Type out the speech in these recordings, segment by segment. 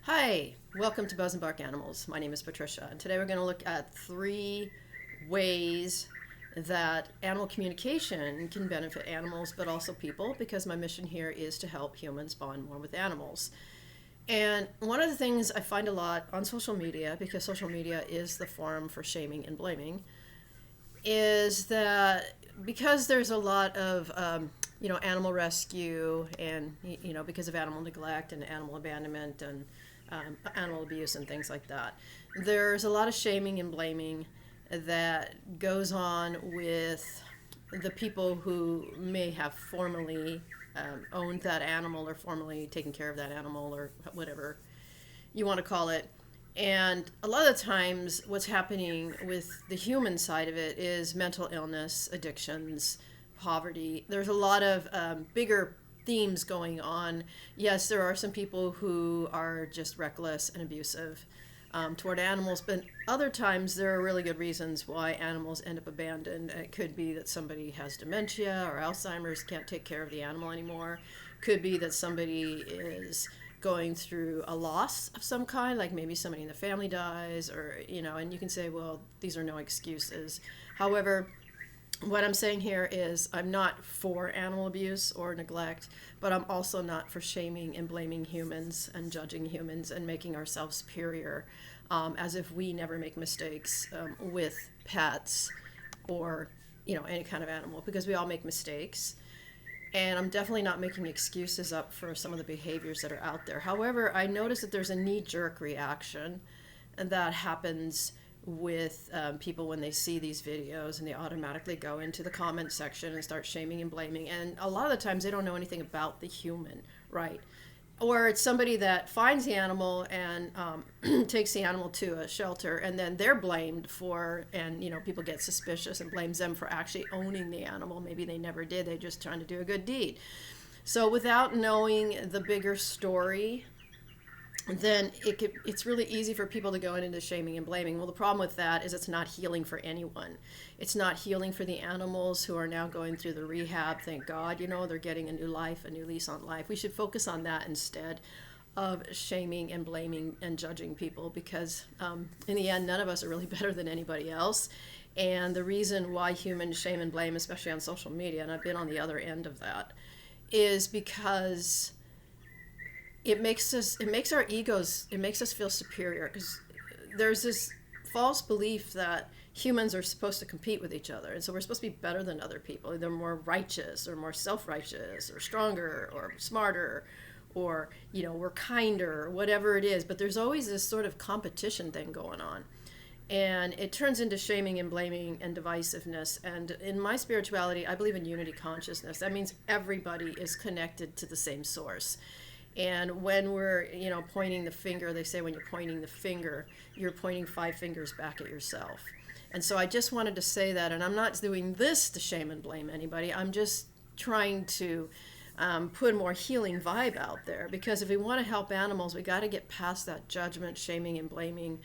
Hi, welcome to Buzz and Bark Animals. My name is Patricia, and today we're going to look at 3 ways that animal communication can benefit animals but also people, because my mission here is to help humans bond more with animals. And one of the things I find a lot on social media, because social media is the forum for shaming and blaming, is that because there's a lot of animal rescue and because of animal neglect and animal abandonment and animal abuse and things like that, there's a lot of shaming and blaming that goes on with the people who may have formerly owned that animal or formerly taken care of that animal or whatever you want to call it. And a lot of the times, what's happening with the human side of it is mental illness, addictions, poverty. There's a lot of bigger themes going on. Yes, there are some people who are just reckless and abusive toward animals, but other times there are really good reasons why animals end up abandoned. It could be that somebody has dementia or Alzheimer's, can't take care of the animal anymore. Could be that somebody is going through a loss of some kind, like maybe somebody in the family dies, or and you can say, well, these are no excuses. However, what I'm saying here is I'm not for animal abuse or neglect, but I'm also not for shaming and blaming humans and judging humans and making ourselves superior, as if we never make mistakes with pets or any kind of animal, because we all make mistakes. And I'm definitely not making excuses up for some of the behaviors that are out there. However, I notice that there's a knee-jerk reaction, and that happens with people when they see these videos, and they automatically go into the comment section and start shaming and blaming. And a lot of the times they don't know anything about the human, right? Or it's somebody that finds the animal and takes the animal to a shelter, and then they're blamed for, and people get suspicious and blames them for actually owning the animal. Maybe they never did, they're just trying to do a good deed. So without knowing the bigger story, then it's really easy for people to go into shaming and blaming. Well, the problem with that is it's not healing for anyone. It's not healing for the animals who are now going through the rehab. Thank God, they're getting a new life, a new lease on life. We should focus on that instead of shaming and blaming and judging people, because in the end, none of us are really better than anybody else. And the reason why humans shame and blame, especially on social media, and I've been on the other end of that, is because it makes our egos, it makes us feel superior, because there's this false belief that humans are supposed to compete with each other, and so we're supposed to be better than other people. They're more righteous or more self-righteous or stronger or smarter, or we're kinder, or whatever it is. But there's always this sort of competition thing going on, and it turns into shaming and blaming and divisiveness. And in my spirituality, I believe in unity consciousness. That means everybody is connected to the same source. And when we're, pointing the finger, they say when you're pointing the finger, you're pointing 5 fingers back at yourself. And so I just wanted to say that, and I'm not doing this to shame and blame anybody. I'm just trying to put a more healing vibe out there, because if we want to help animals, we got to get past that judgment, shaming, and blaming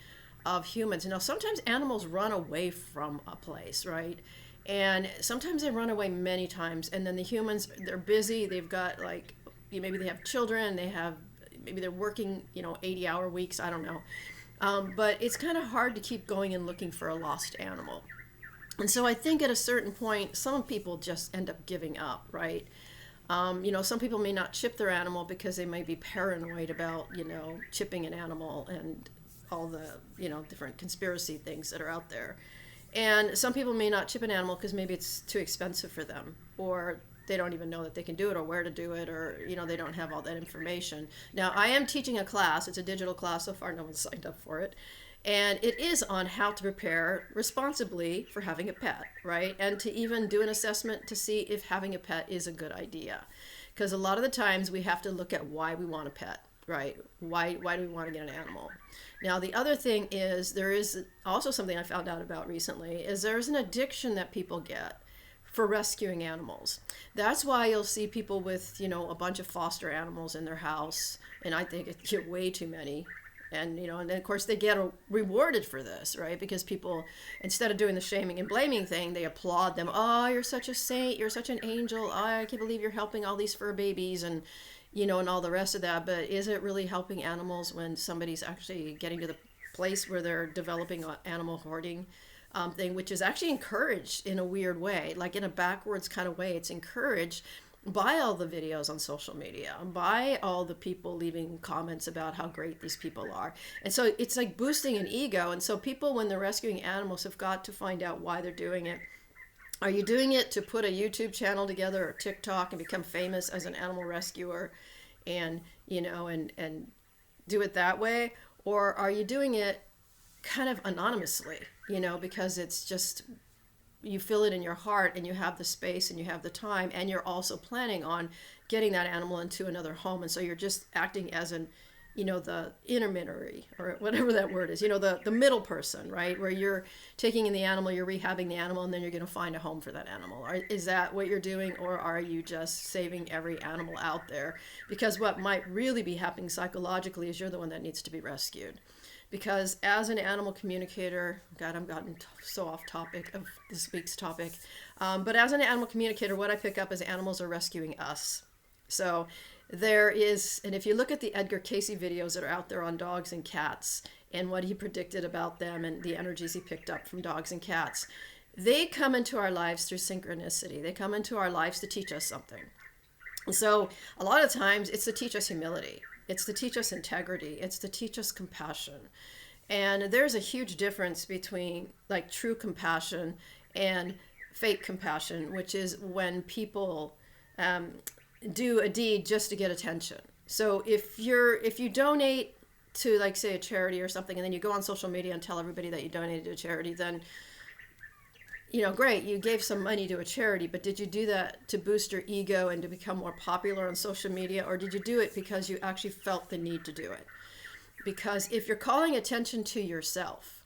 of humans. Sometimes animals run away from a place, right? And sometimes they run away many times, and then the humans, they're busy, they've got maybe they have children, maybe they're working 80-hour weeks, I don't know, but it's kind of hard to keep going and looking for a lost animal. And so I think at a certain point some people just end up giving up, right? Some people may not chip their animal because they may be paranoid about chipping an animal and all the different conspiracy things that are out there. And some people may not chip an animal because maybe it's too expensive for them, or they don't even know that they can do it, or where to do it, or they don't have all that information. Now, I am teaching a class. It's a digital class. So far no one's signed up for it, and it is on how to prepare responsibly for having a pet, right? And to even do an assessment to see if having a pet is a good idea, because a lot of the times we have to look at why we want a pet, right? Why do we want to get an animal? Now, the other thing is, there is also something I found out about recently, is there's an addiction that people get for rescuing animals. That's why you'll see people with, a bunch of foster animals in their house, and I think it's way too many. And and then of course they get rewarded for this, right? Because people, instead of doing the shaming and blaming thing, they applaud them. Oh, you're such a saint, you're such an angel. Oh, I can't believe you're helping all these fur babies, and and all the rest of that. But is it really helping animals when somebody's actually getting to the place where they're developing an animal hoarding thing, which is actually encouraged in a weird way, like in a backwards kind of way? It's encouraged by all the videos on social media, by all the people leaving comments about how great these people are. And so it's like boosting an ego. And so people, when they're rescuing animals, have got to find out why they're doing it. Are you doing it to put a YouTube channel together or TikTok and become famous as an animal rescuer and, and do it that way? Or are you doing it kind of anonymously, because it's just, you feel it in your heart and you have the space and you have the time, and you're also planning on getting that animal into another home. And so you're just acting as the intermediary, or whatever that word is, the middle person, right? Where you're taking in the animal, you're rehabbing the animal, and then you're going to find a home for that animal. Is that what you're doing? Or are you just saving every animal out there? Because what might really be happening psychologically is you're the one that needs to be rescued. Because as an animal communicator, God, I've gotten so off topic of this week's topic. But as an animal communicator, what I pick up is animals are rescuing us. So there is, and if you look at the Edgar Casey videos that are out there on dogs and cats and what he predicted about them and the energies he picked up from dogs and cats, they come into our lives through synchronicity. They come into our lives to teach us something. So a lot of times it's to teach us humility. It's to teach us integrity. It's to teach us compassion. And there's a huge difference between like true compassion and fake compassion, which is when people do a deed just to get attention. So if you donate to, like, say, a charity or something, and then you go on social media and tell everybody that you donated to a charity, then great, you gave some money to a charity, but did you do that to boost your ego and to become more popular on social media? Or did you do it because you actually felt the need to do it? Because if you're calling attention to yourself,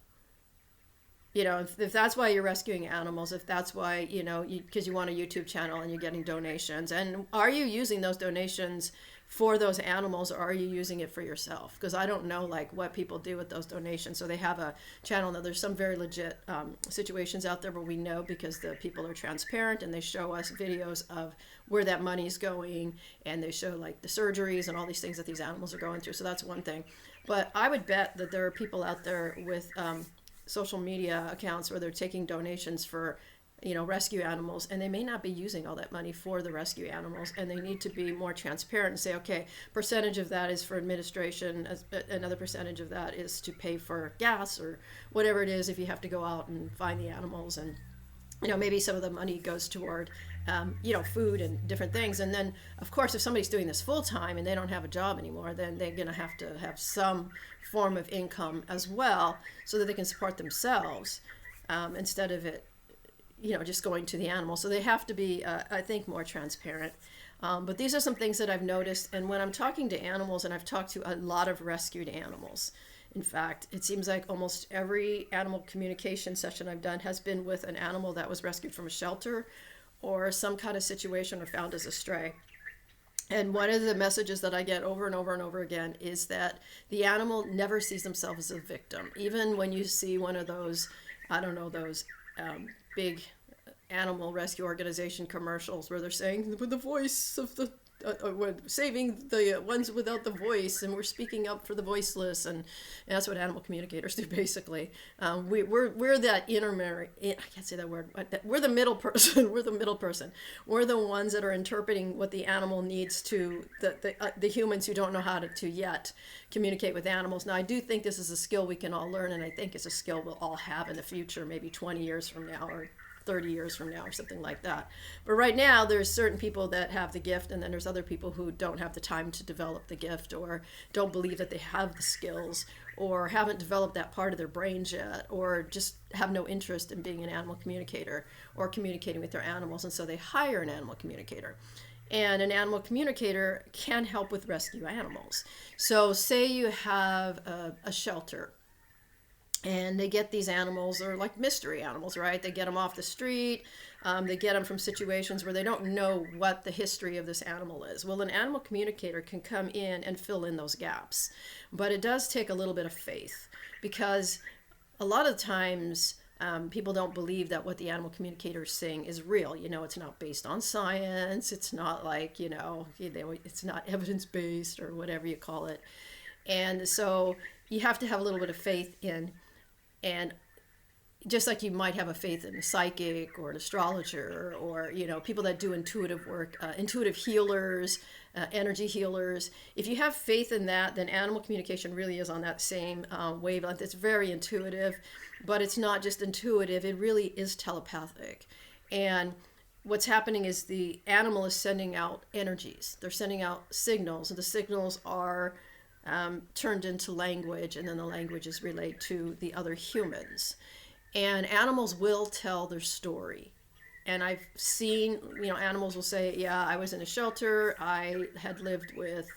if that's why you're rescuing animals, if that's why, because you want a YouTube channel and you're getting donations, and are you using those donations for those animals, or are you using it for yourself? Because I don't know what people do with those donations. So they have a channel. Now there's some very legit situations out there where we know, because the people are transparent and they show us videos of where that money's going, and they show the surgeries and all these things that these animals are going through. So that's one thing. But I would bet that there are people out there with social media accounts where they're taking donations for rescue animals, and they may not be using all that money for the rescue animals, and they need to be more transparent and say, okay, percentage of that is for administration, another percentage of that is to pay for gas or whatever it is if you have to go out and find the animals, and maybe some of the money goes toward food and different things. And then of course, if somebody's doing this full time and they don't have a job anymore, then they're going to have some form of income as well, so that they can support themselves, instead of it just going to the animal. So they have to be, I think, more transparent. But these are some things that I've noticed. And when I'm talking to animals, and I've talked to a lot of rescued animals, in fact, it seems like almost every animal communication session I've done has been with an animal that was rescued from a shelter or some kind of situation or found as a stray. And one of the messages that I get over and over and over again is that the animal never sees themselves as a victim. Even when you see one of those, those big animal rescue organization commercials where they're saying, with the voice of the we're saving the ones without the voice, and we're speaking up for the voiceless, and that's what animal communicators do basically. We're that intermediary. I can't say that word. We're the middle person. We're the middle person. We're the ones that are interpreting what the animal needs to the humans who don't know how to yet communicate with animals. Now, I do think this is a skill we can all learn, and I think it's a skill we'll all have in the future, maybe 20 years from now or 30 years from now or something like that. But right now, there's certain people that have the gift, and then there's other people who don't have the time to develop the gift, or don't believe that they have the skills, or haven't developed that part of their brains yet, or just have no interest in being an animal communicator or communicating with their animals, and so they hire an animal communicator. And an animal communicator can help with rescue animals. So say you have a shelter, and they get these animals, or like mystery animals, right? They get them off the street. They get them from situations where they don't know what the history of this animal is. Well, an animal communicator can come in and fill in those gaps. But it does take a little bit of faith, because a lot of times People don't believe that what the animal communicators saying is real. It's not based on science. It's not like, it's not evidence-based or whatever you call it. And so you have to have a little bit of faith in, and just like you might have a faith in a psychic or an astrologer, or people that do intuitive work, intuitive healers, energy healers. If you have faith in that, then animal communication really is on that same wavelength. It's very intuitive, but it's not just intuitive, it really is telepathic. And what's happening is the animal is sending out energies. They're sending out signals, and the signals are turned into language, and then the language is relayed to the other humans. And animals will tell their story. And I've seen, animals will say, yeah, I was in a shelter. I had lived with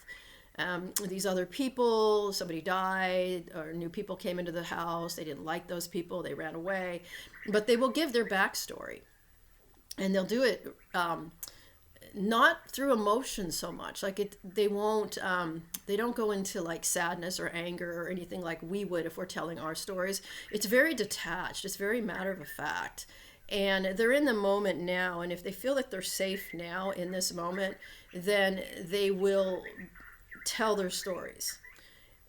these other people. Somebody died, or new people came into the house. They didn't like those people. They ran away. But they will give their backstory. And they'll do it not through emotion so much. Like they won't, they don't go into like sadness or anger or anything like we would if we're telling our stories. It's very detached. It's very matter of fact. And they're in the moment now. And if they feel that they're safe now in this moment, then they will tell their stories.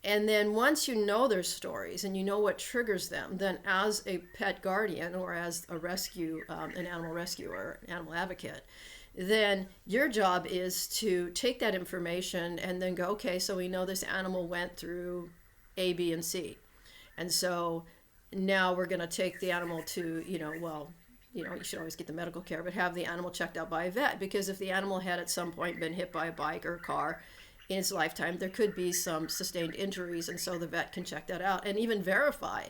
And then once you know their stories and you know what triggers them, then as a pet guardian or as a an animal rescuer, an animal advocate, then your job is to take that information and then go, okay, so we know this animal went through A, B, and C. And so now we're going to take the animal to, you should always get the medical care, but have the animal checked out by a vet. Because if the animal had at some point been hit by a bike or a car in its lifetime, there could be some sustained injuries. And so the vet can check that out and even verify.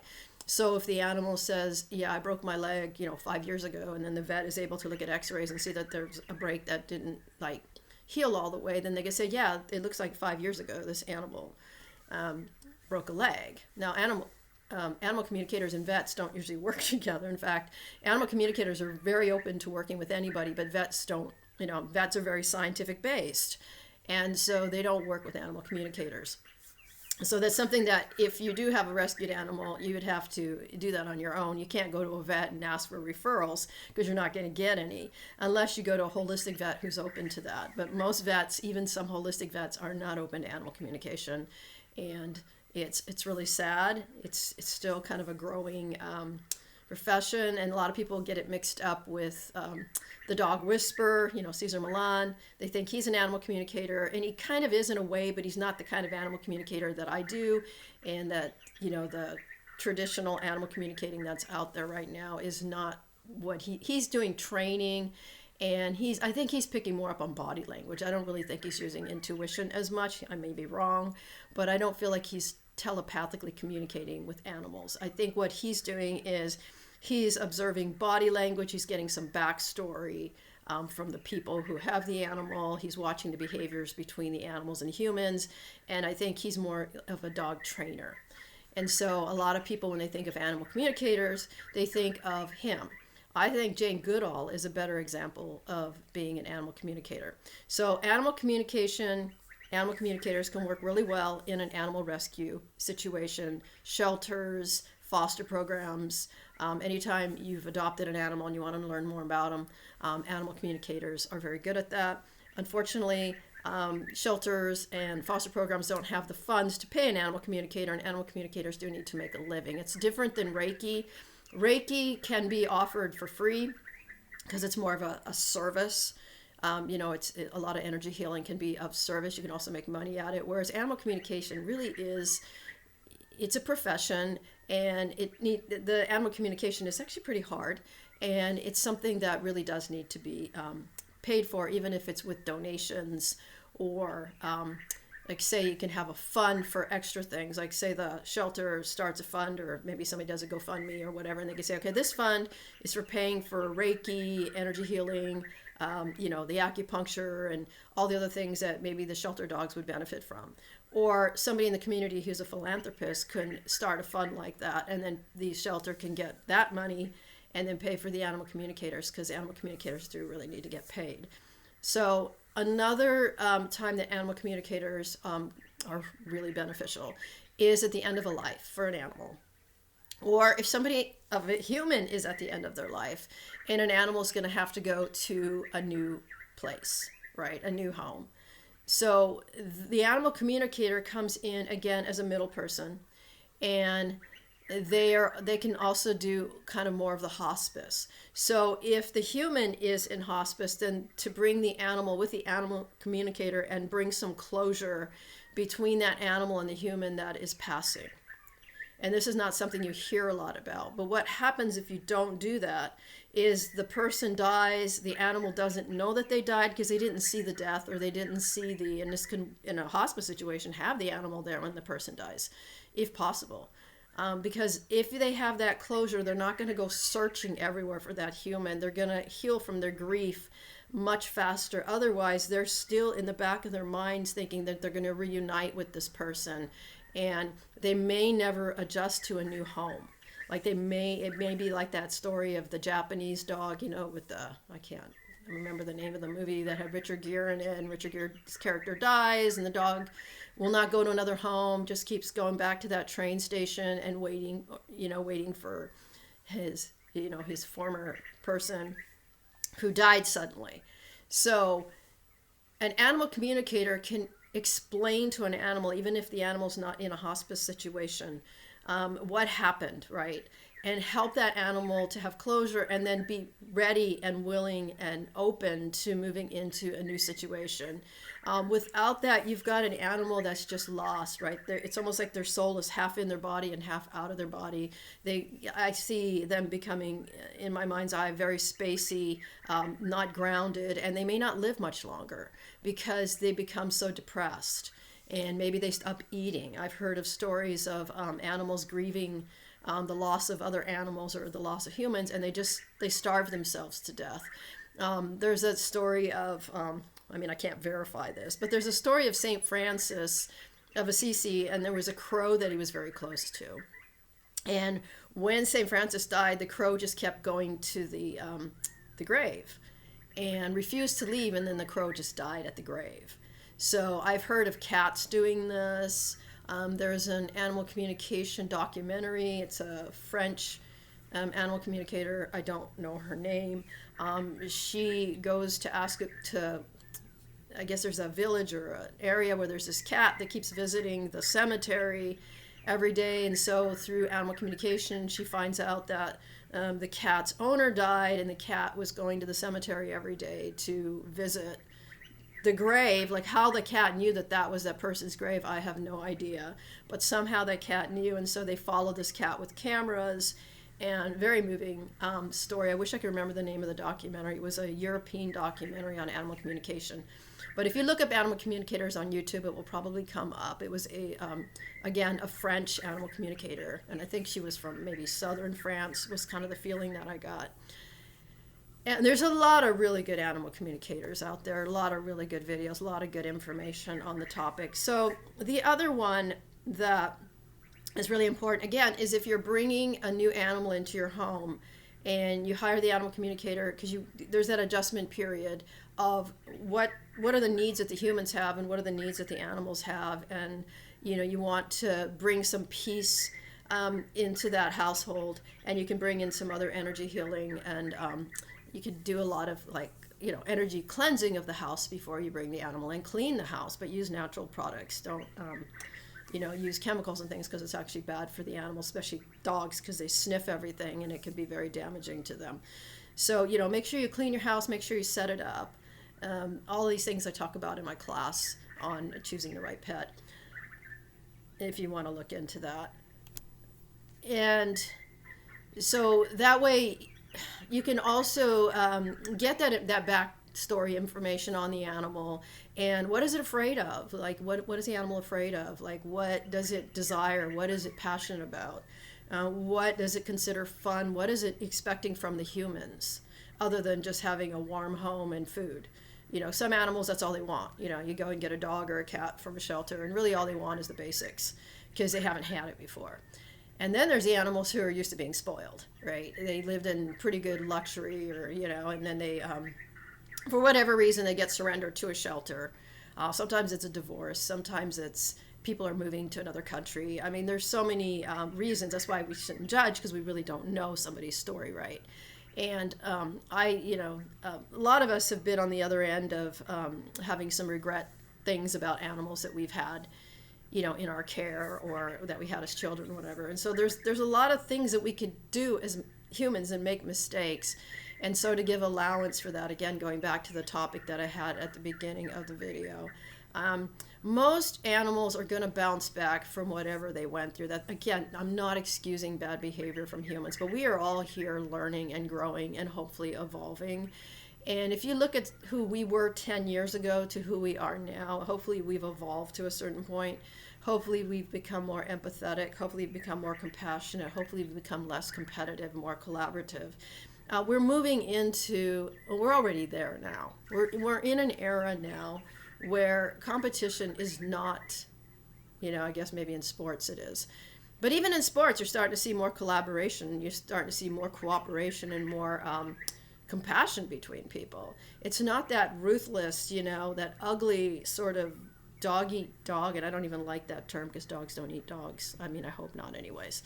So if the animal says, yeah, I broke my leg, 5 years ago, and then the vet is able to look at x-rays and see that there's a break that didn't heal all the way, then they can say, yeah, it looks like 5 years ago this animal broke a leg. Now, animal communicators and vets don't usually work together. In fact, animal communicators are very open to working with anybody, but vets don't. Vets are very scientific based, and so they don't work with animal communicators. So that's something that if you do have a rescued animal, you would have to do that on your own. You can't go to a vet and ask for referrals because you're not going to get any unless you go to a holistic vet who's open to that. But most vets, even some holistic vets, are not open to animal communication. And it's really sad. It's still kind of a growing profession, and a lot of people get it mixed up with the dog whisperer, Cesar Millan. They think he's an animal communicator, and he kind of is in a way, but he's not the kind of animal communicator that I do, and that, the traditional animal communicating that's out there right now is not what he's doing training, and I think he's picking more up on body language. I don't really think he's using intuition as much. I may be wrong, but I don't feel like he's telepathically communicating with animals. I think what he's doing is he's observing body language. He's getting some backstory from the people who have the animal. He's watching the behaviors between the animals and humans. And I think he's more of a dog trainer. And so a lot of people, when they think of animal communicators, they think of him. I think Jane Goodall is a better example of being an animal communicator. So animal communicators can work really well in an animal rescue situation, shelters, foster programs. Anytime you've adopted an animal and you want to learn more about them, animal communicators are very good at that. Unfortunately, shelters and foster programs don't have the funds to pay an animal communicator, and animal communicators do need to make a living. It's different than Reiki. Reiki can be offered for free because it's more of a service. It's a lot of energy healing can be of service. You can also make money at it. Whereas animal communication really it's a profession, and the animal communication is actually pretty hard, and it's something that really does need to be paid for, even if it's with donations or like say you can have a fund for extra things, like say the shelter starts a fund, or maybe somebody does a GoFundMe or whatever, and they can say, okay, this fund is for paying for Reiki, energy healing, the acupuncture and all the other things that maybe the shelter dogs would benefit from. Or somebody in the community who's a philanthropist can start a fund like that, and then the shelter can get that money and then pay for the animal communicators, because animal communicators do really need to get paid. So another time that animal communicators are really beneficial is at the end of a life for an animal. Or if somebody of a human is at the end of their life and an animal is going to have to go to a new place, right? A new home. So the animal communicator comes in again as a middle person, and they can also do kind of more of the hospice. So if the human is in hospice, then to bring the animal with the animal communicator and bring some closure between that animal and the human that is passing. And this is not something you hear a lot about. But what happens if you don't do that is the person dies, the animal doesn't know that they died because they didn't see the death, or they didn't see the, and this can, in a hospice situation, have the animal there when the person dies, if possible. Because if they have that closure, they're not going to go searching everywhere for that human. They're going to heal from their grief much faster. Otherwise, they're still in the back of their minds thinking that they're going to reunite with this person, and they may never adjust to a new home. Like it may be like that story of the Japanese dog, with I can't remember the name of the movie that had Richard Gere in it, and Richard Gere's character dies, and the dog will not go to another home, just keeps going back to that train station and waiting for his former person who died suddenly. So an animal communicator can explain to an animal, even if the animal's not in a hospice situation, what happened, right? And help that animal to have closure, and then be ready and willing and open to moving into a new situation. Without that, you've got an animal that's just lost, right? It's almost like their soul is half in their body and half out of their body. I see them becoming, in my mind's eye, very spacey, not grounded, and they may not live much longer because they become so depressed. And maybe they stop eating. I've heard of stories of animals grieving the loss of other animals or the loss of humans, and they starve themselves to death. There's a story of, I can't verify this, but there's a story of St. Francis of Assisi, and there was a crow that he was very close to. And when St. Francis died, the crow just kept going to the grave and refused to leave, and then the crow just died at the grave. So I've heard of cats doing this. There's an animal communication documentary. It's a French animal communicator. I don't know her name. She goes to ask it to, I guess there's a village or an area where there's this cat that keeps visiting the cemetery every day. And so through animal communication, she finds out that the cat's owner died, and the cat was going to the cemetery every day to visit the grave. Like how the cat knew that was that person's grave, I have no idea. But somehow that cat knew, and so they followed this cat with cameras. And very moving story. I wish I could remember the name of the documentary. It was a European documentary on animal communication. But if you look up animal communicators on YouTube, it will probably come up. It was again, a French animal communicator. And I think she was from maybe southern France, was kind of the feeling that I got. And there's a lot of really good animal communicators out there, a lot of really good videos, a lot of good information on the topic. So the other one that is really important, again, is if you're bringing a new animal into your home and you hire the animal communicator, because there's that adjustment period of what are the needs that the humans have and what are the needs that the animals have. And, you want to bring some peace into that household, and you can bring in some other energy healing, and you could do a lot of energy cleansing of the house before you bring the animal in. Clean the house, but use natural products. Don't use chemicals and things, because it's actually bad for the animals, especially dogs, because they sniff everything and it can be very damaging to them. So, make sure you clean your house, make sure you set it up. All these things I talk about in my class on choosing the right pet, if you want to look into that. And so that way you can also get that backstory information on the animal, and what is it afraid of? Like, what is the animal afraid of? Like, what does it desire? What is it passionate about? What does it consider fun? What is it expecting from the humans, other than just having a warm home and food? Some animals, that's all they want. You go and get a dog or a cat from a shelter, and really all they want is the basics, because they haven't had it before. And then there's the animals who are used to being spoiled, right? They lived in pretty good luxury, or, and then they, for whatever reason, they get surrendered to a shelter. Sometimes it's a divorce. Sometimes it's people are moving to another country. I mean, there's so many reasons. That's why we shouldn't judge, because we really don't know somebody's story, right? And a lot of us have been on the other end of having some regret things about animals that we've had, in our care, or that we had as children or whatever. And so there's a lot of things that we could do as humans and make mistakes. And so to give allowance for that, again, going back to the topic that I had at the beginning of the video, most animals are going to bounce back from whatever they went through. That, again, I'm not excusing bad behavior from humans, but we are all here learning and growing and hopefully evolving. And if you look at who we were 10 years ago to who we are now, hopefully we've evolved to a certain point. Hopefully we've become more empathetic. Hopefully we've become more compassionate. Hopefully we've become less competitive, more collaborative. We're already there now. We're in an era now where competition is not, I guess maybe in sports it is. But even in sports, you're starting to see more collaboration. You're starting to see more cooperation and more compassion between people. It's not that ruthless, that ugly sort of dog eat dog. And I don't even like that term, because dogs don't eat dogs. I mean, I hope not anyways.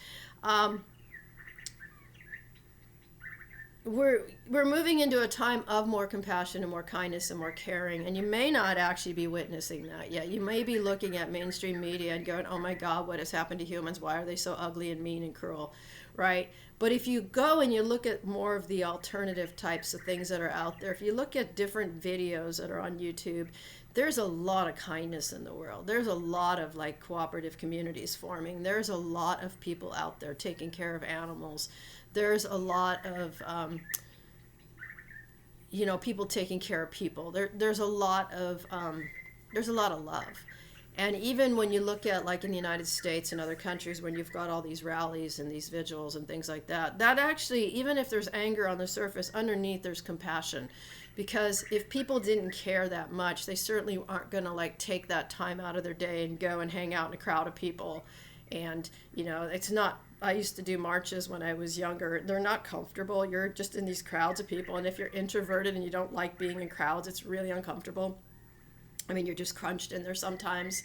We're moving into a time of more compassion and more kindness and more caring, and you may not actually be witnessing that yet. You may be looking at mainstream media and going, oh my God, what has happened to humans? Why are they so ugly and mean and cruel, right? But if you go and you look at more of the alternative types of things that are out there, if you look at different videos that are on YouTube, there's a lot of kindness in the world. There's a lot of cooperative communities forming. There's a lot of people out there taking care of animals. There's a lot of, people taking care of people. There's a lot of love. And even when you look at in the United States and other countries, when you've got all these rallies and these vigils and things like that, that actually, even if there's anger on the surface, underneath there's compassion. Because if people didn't care that much, they certainly aren't going to take that time out of their day and go and hang out in a crowd of people. And, it's not, I used to do marches when I was younger. They're not comfortable. You're just in these crowds of people. And if you're introverted and you don't like being in crowds, it's really uncomfortable. I mean, you're just crunched in there sometimes.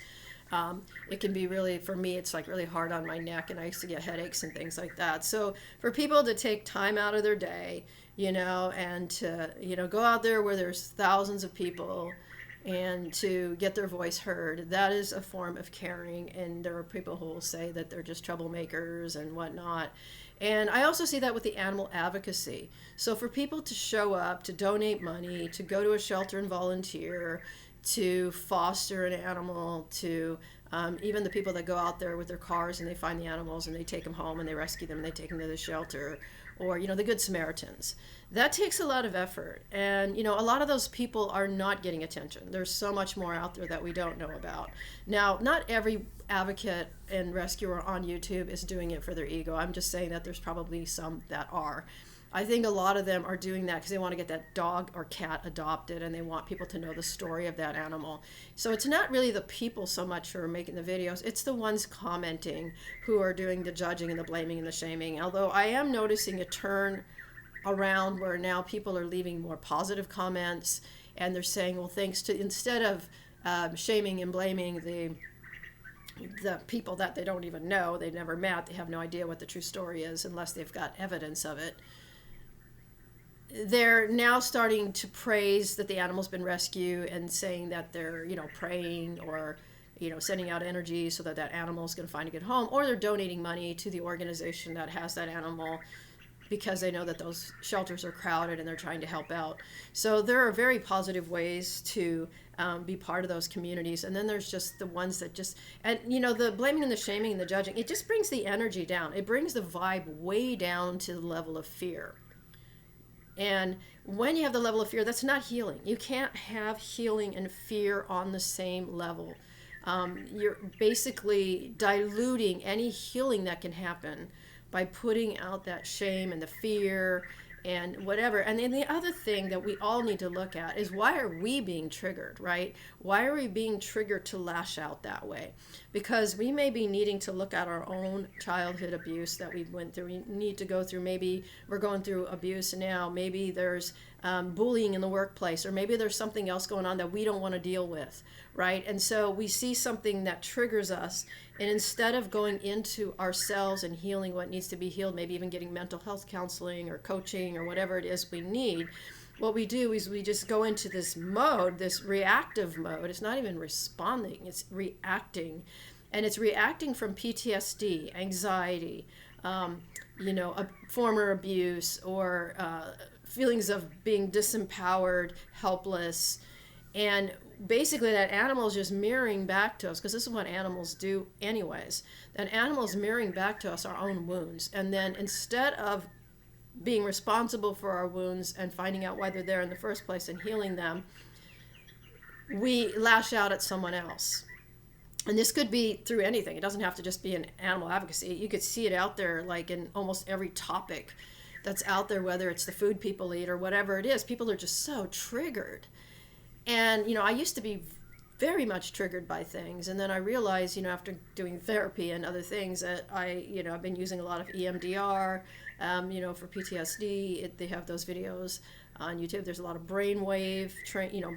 It can be really, for me, it's really hard on my neck, and I used to get headaches and things like that. So for people to take time out of their day, and to, go out there where there's thousands of people and to get their voice heard, that is a form of caring. And there are people who will say that they're just troublemakers and whatnot. And I also see that with the animal advocacy. So for people to show up, to donate money, to go to a shelter and volunteer, to foster an animal, to even the people that go out there with their cars and they find the animals and they take them home and they rescue them and they take them to the shelter, or the Good Samaritans. That takes a lot of effort, and a lot of those people are not getting attention. There's so much more out there that we don't know about. Now, not every advocate and rescuer on YouTube is doing it for their ego. I'm just saying that there's probably some that are. I think a lot of them are doing that because they want to get that dog or cat adopted, and they want people to know the story of that animal. So it's not really the people so much who are making the videos, it's the ones commenting who are doing the judging and the blaming and the shaming. Although I am noticing a turn around where now people are leaving more positive comments, and they're saying, well, thanks to, instead of shaming and blaming the people that they don't even know, they've never met, they have no idea what the true story is unless they've got evidence of it. They're now starting to praise that the animal's been rescued and saying that they're, praying or, sending out energy so that that animal is going to find a good home, or they're donating money to the organization that has that animal because they know that those shelters are crowded and they're trying to help out. So there are very positive ways to be part of those communities. And then there's just the ones that just, and the blaming and the shaming and the judging, it just brings the energy down. It brings the vibe way down to the level of fear. And when you have the level of fear, that's not healing. You can't have healing and fear on the same level. You're basically diluting any healing that can happen by putting out that shame and the fear and whatever. And then the other thing that we all need to look at is, why are we being triggered, right? Why are we being triggered to lash out that way? Because we may be needing to look at our own childhood abuse that we went through. We need to go through, maybe we're going through abuse now. Maybe there's bullying in the workplace, or maybe there's something else going on that we don't want to deal with, right? And so we see something that triggers us, and instead of going into ourselves and healing what needs to be healed, maybe even getting mental health counseling or coaching or whatever it is we need, what we do is we just go into this mode, this reactive mode. It's not even responding, it's reacting. And it's reacting from PTSD, anxiety, a former abuse, or feelings of being disempowered, helpless. And basically that animal is just mirroring back to us, because this is what animals do anyways. That animal is mirroring back to us our own wounds. And then instead of being responsible for our wounds and finding out why they're there in the first place and healing them, we lash out at someone else. And this could be through anything. It doesn't have to just be in animal advocacy. You could see it out there like in almost every topic that's out there, whether it's the food people eat or whatever it is. People are just so triggered. And, I used to be very much triggered by things. And then I realized, after doing therapy and other things, that I've been using a lot of EMDR, for PTSD. They have those videos on YouTube. There's a lot of brainwave,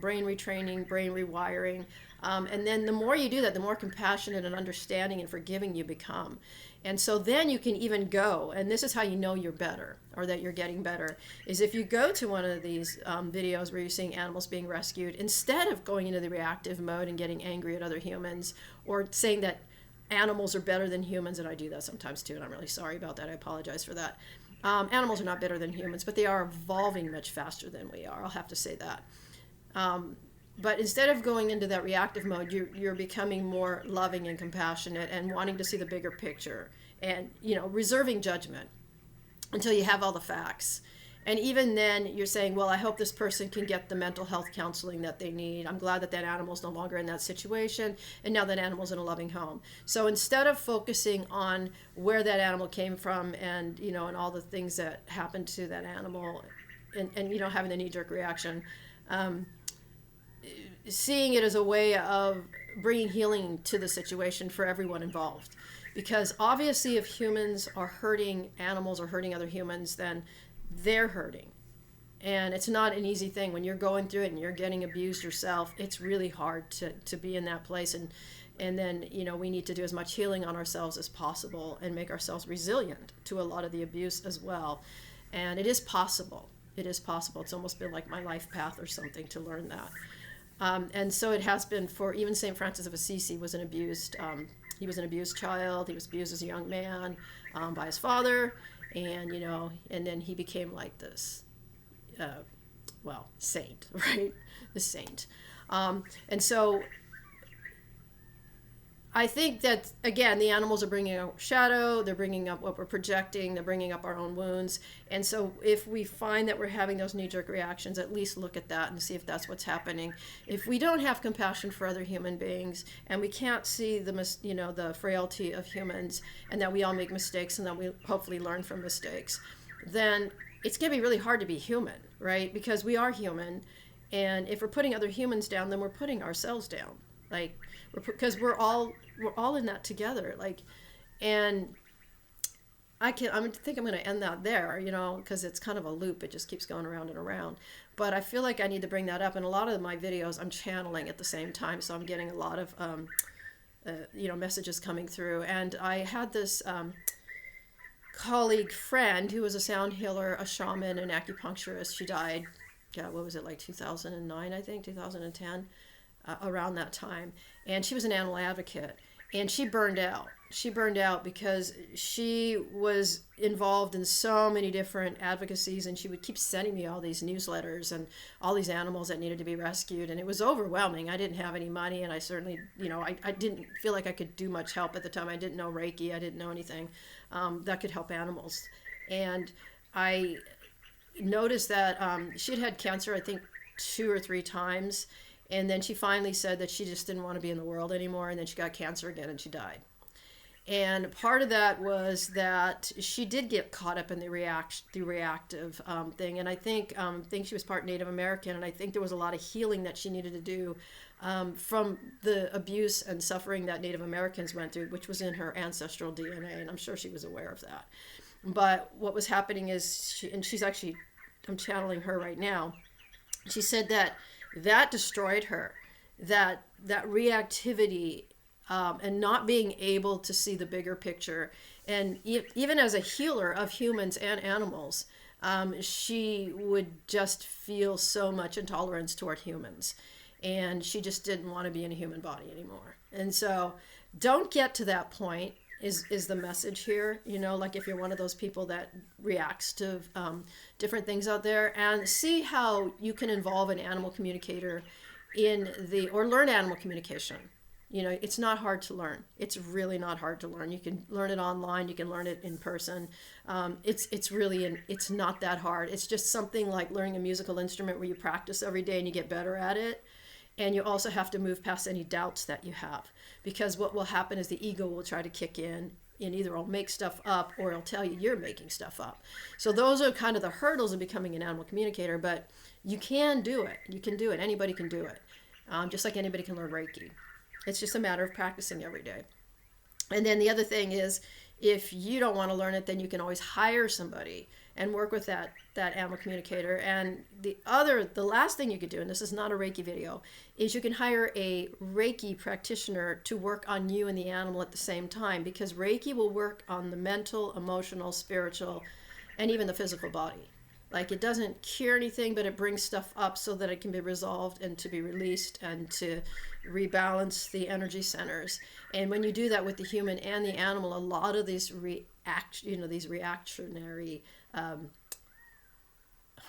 brain retraining, brain rewiring. And then the more you do that, the more compassionate and understanding and forgiving you become. And so then you can even go, and this is how you know you're better, or that you're getting better, is if you go to one of these videos where you're seeing animals being rescued, instead of going into the reactive mode and getting angry at other humans, or saying that animals are better than humans, and I do that sometimes too, and I'm really sorry about that. I apologize for that. Animals are not better than humans, but they are evolving much faster than we are. I'll have to say that. But instead of going into that reactive mode, you're becoming more loving and compassionate and wanting to see the bigger picture, and reserving judgment until you have all the facts. And even then you're saying, well, I hope this person can get the mental health counseling that they need. I'm glad that animal's no longer in that situation, and now that animal's in a loving home. So instead of focusing on where that animal came from and and all the things that happened to that animal, and having a knee-jerk reaction, seeing it as a way of bringing healing to the situation for everyone involved. Because obviously if humans are hurting animals or hurting other humans, then they're hurting. And it's not an easy thing. When you're going through it and you're getting abused yourself, it's really hard to be in that place. And then, we need to do as much healing on ourselves as possible and make ourselves resilient to a lot of the abuse as well. And it is possible. It is possible. It's almost been like my life path or something to learn that. And so it has been for even St. Francis of Assisi was an abused, he was an abused child. He was abused as a young man by his father. And, and then he became like this, saint, right? The saint. And so I think that, again, the animals are bringing up shadow, they're bringing up what we're projecting, they're bringing up our own wounds. And so if we find that we're having those knee-jerk reactions, at least look at that and see if that's what's happening. If we don't have compassion for other human beings, and we can't see the frailty of humans, and that we all make mistakes, and that we hopefully learn from mistakes, then it's going to be really hard to be human, right? Because we are human, and if we're putting other humans down, then we're putting ourselves down. Because we're all in that together. And I think I'm going to end that there, because it's kind of a loop. It just keeps going around and around. But I feel like I need to bring that up. And a lot of my videos I'm channeling at the same time, so I'm getting a lot of messages coming through. And I had this colleague friend who was a sound healer, a shaman, an acupuncturist. She died, 2009, I think, 2010. Around that time, and she was an animal advocate, and she burned out because she was involved in so many different advocacies, and she would keep sending me all these newsletters and all these animals that needed to be rescued, and it was overwhelming. I didn't have any money, and I certainly I didn't feel like I could do much help at the time. I didn't know Reiki, I didn't know anything that could help animals. And I noticed that she had cancer, I think 2 or 3 times. And then she finally said that she just didn't want to be in the world anymore. And then she got cancer again and she died. And part of that was that she did get caught up in the reactive thing. And I think she was part Native American. And I think there was a lot of healing that she needed to do from the abuse and suffering that Native Americans went through, which was in her ancestral DNA. And I'm sure she was aware of that. But what was happening is she's actually I'm channeling her right now. She said that destroyed her, that reactivity, and not being able to see the bigger picture. And even as a healer of humans and animals, she would just feel so much intolerance toward humans. And she just didn't want to be in a human body anymore. And so don't get to that point is the message here. Like if you're one of those people that reacts to different things out there, and see how you can involve an animal communicator or learn animal communication. It's not hard to learn. It's really not hard to learn. You can learn it online. You can learn it in person. It's not that hard. It's just something like learning a musical instrument where you practice every day and you get better at it. And you also have to move past any doubts that you have, because what will happen is the ego will try to kick in, and either it'll make stuff up or it'll tell you you're making stuff up. So those are kind of the hurdles of becoming an animal communicator, but you can do it. You can do it. Anybody can do it. Just like anybody can learn Reiki. It's just a matter of practicing every day. And then the other thing is, if you don't want to learn it, then you can always hire somebody and work with that animal communicator. And the last thing you could do, and this is not a Reiki video, is you can hire a Reiki practitioner to work on you and the animal at the same time, because Reiki will work on the mental, emotional, spiritual, and even the physical body. Like, it doesn't cure anything, but it brings stuff up so that it can be resolved and to be released and to rebalance the energy centers. And when you do that with the human and the animal, a lot of these reactionary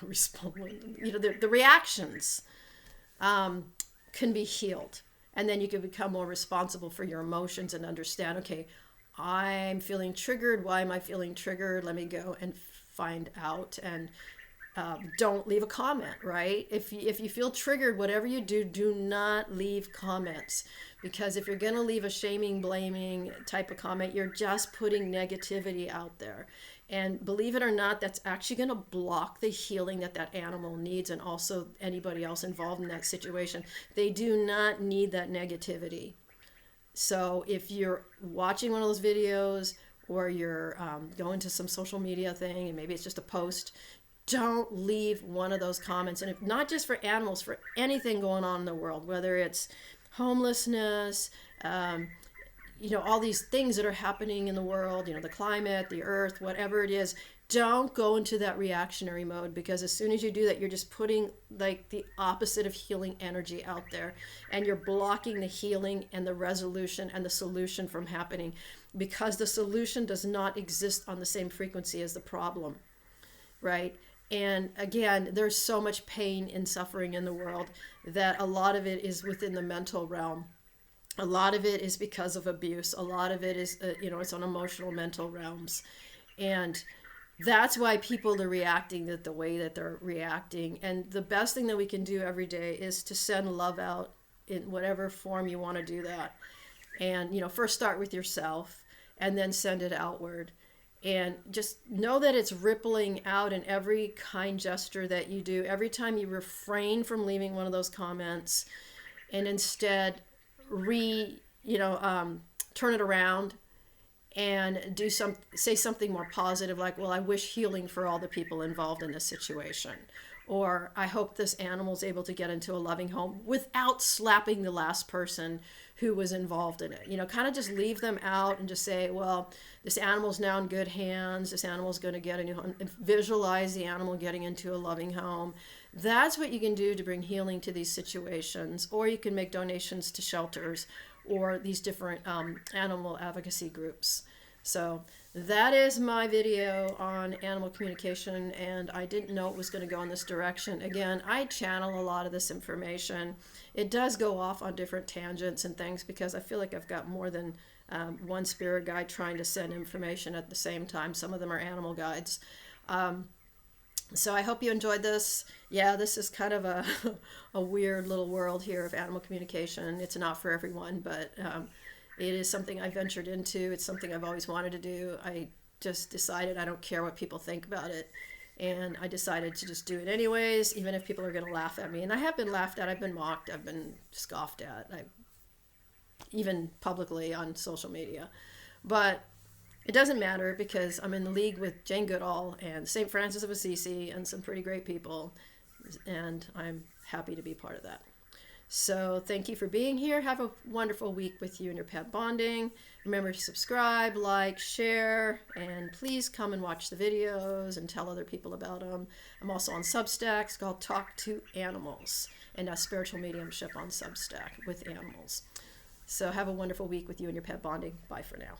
the reactions can be healed. And then you can become more responsible for your emotions and understand, okay, I'm feeling triggered. Why am I feeling triggered? Let me go and find out. And don't leave a comment, right? If you feel triggered, whatever you do, do not leave comments. Because if you're going to leave a shaming, blaming type of comment, you're just putting negativity out there. And believe it or not, that's actually going to block the healing that animal needs, and also anybody else involved in that situation. They do not need that negativity. So if you're watching one of those videos, or you're going to some social media thing, and maybe it's just a post, don't leave one of those comments. And if not just for animals, for anything going on in the world, whether it's homelessness, all these things that are happening in the world, the climate, the earth, whatever it is, don't go into that reactionary mode, because as soon as you do that, you're just putting like the opposite of healing energy out there, and you're blocking the healing and the resolution and the solution from happening, because the solution does not exist on the same frequency as the problem, right? And again, there's so much pain and suffering in the world that a lot of it is within the mental realm. A lot of it is because of abuse. A lot of it is, it's on emotional, mental realms. And that's why people are reacting the way that they're reacting. And the best thing that we can do every day is to send love out in whatever form you want to do that. And, first start with yourself and then send it outward. And just know that it's rippling out in every kind gesture that you do. Every time you refrain from leaving one of those comments and instead turn it around and say something more positive, like, well, I wish healing for all the people involved in this situation. Or I hope this animal is able to get into a loving home, without slapping the last person who was involved in it. Kind of just leave them out and just say, well, this animal's now in good hands. This animal's going to get a new home. And visualize the animal getting into a loving home. That's what you can do to bring healing to these situations. Or you can make donations to shelters or these different animal advocacy groups. So that is my video on animal communication, and I didn't know it was going to go in this direction. Again, I channel a lot of this information. It does go off on different tangents and things, because I feel like I've got more than one spirit guide trying to send information at the same time. Some of them are animal guides. So I hope you enjoyed this. Yeah, this is kind of a weird little world here of animal communication. It's not for everyone, but it is something I ventured into. It's something I've always wanted to do. I just decided I don't care what people think about it. And I decided to just do it anyways, even if people are going to laugh at me. And I have been laughed at. I've been mocked. I've been scoffed at. Even publicly on social media. But It doesn't matter because I'm in the league with Jane Goodall and St. Francis of Assisi and some pretty great people, and I'm happy to be part of that. So thank you for being here. Have a wonderful week with you and your pet bonding. Remember to subscribe, like, share, and please come and watch the videos and tell other people about them. I'm also on Substack. It's called Talk to Animals, and a spiritual mediumship on Substack with animals. So have a wonderful week with you and your pet bonding. Bye for now.